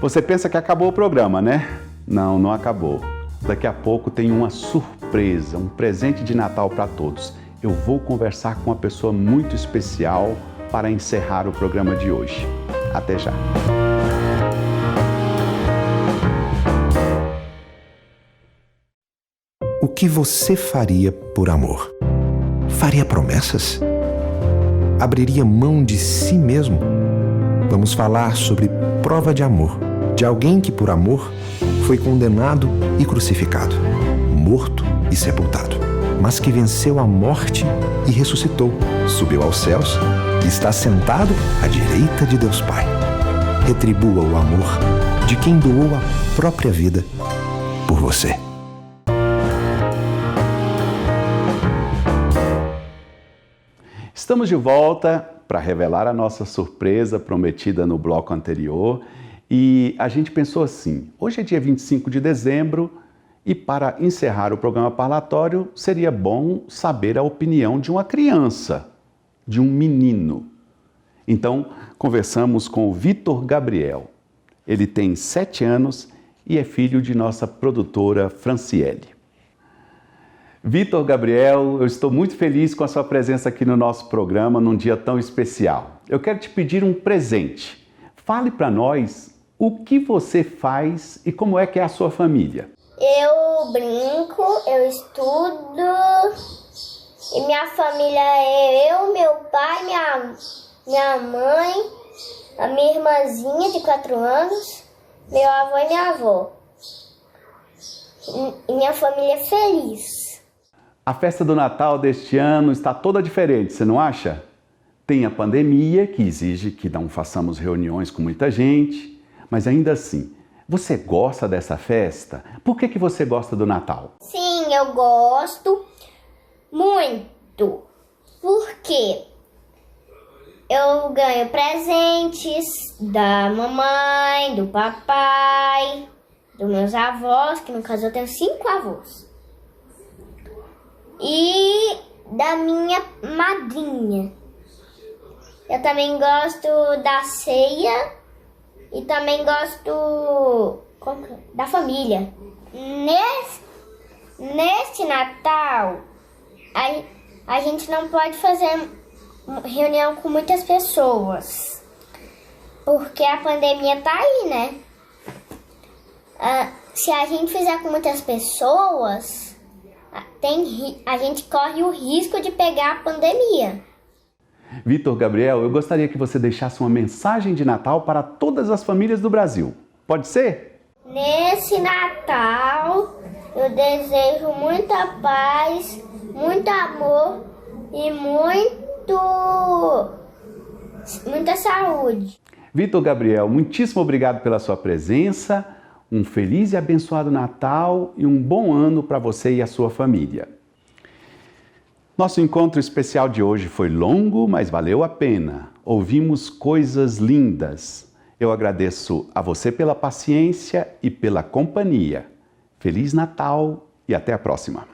Você pensa que acabou o programa, né? Não, não acabou. Daqui a pouco tem uma surpresa, um presente de Natal para todos. Eu vou conversar com uma pessoa muito especial para encerrar o programa de hoje. Até já. O que você faria por amor? Faria promessas? Abriria mão de si mesmo? Vamos falar sobre prova de amor, de alguém que por amor foi condenado e crucificado, morto e sepultado, mas que venceu a morte e ressuscitou, subiu aos céus e está sentado à direita de Deus Pai. Retribua o amor de quem doou a própria vida por você. Estamos de volta para revelar a nossa surpresa prometida no bloco anterior e a gente pensou assim, hoje é dia 25 de dezembro e para encerrar o programa parlatório seria bom saber a opinião de uma criança, de um menino. Então, conversamos com o Vitor Gabriel. Ele tem 7 anos e é filho de nossa produtora Franciele. Vitor Gabriel, eu estou muito feliz com a sua presença aqui no nosso programa num dia tão especial. Eu quero te pedir um presente. Fale para nós o que você faz e como é que é a sua família. Eu brinco, eu estudo e minha família é eu, meu pai, minha mãe, a minha irmãzinha de 4 anos, meu avô e minha avó. E minha família é feliz. A festa do Natal deste ano está toda diferente, você não acha? Tem a pandemia, que exige que não façamos reuniões com muita gente, mas ainda assim, você gosta dessa festa? Por que você gosta do Natal? Sim, eu gosto muito. Por quê? eu ganho presentes da mamãe, do papai, dos meus avós, que no caso eu tenho 5 avós. E da minha madrinha. Eu também gosto da ceia e também gosto da família. Neste Natal, a gente não pode fazer reunião com muitas pessoas, porque a pandemia tá aí, né? Se a gente fizer com muitas pessoas, a gente corre o risco de pegar a pandemia. Vitor Gabriel, eu gostaria que você deixasse uma mensagem de Natal para todas as famílias do Brasil. Pode ser? Nesse Natal, eu desejo muita paz, muito amor e muita saúde. Vitor Gabriel, muitíssimo obrigado pela sua presença. Um feliz e abençoado Natal e um bom ano para você e a sua família. Nosso encontro especial de hoje foi longo, mas valeu a pena. Ouvimos coisas lindas. Eu agradeço a você pela paciência e pela companhia. Feliz Natal e até a próxima.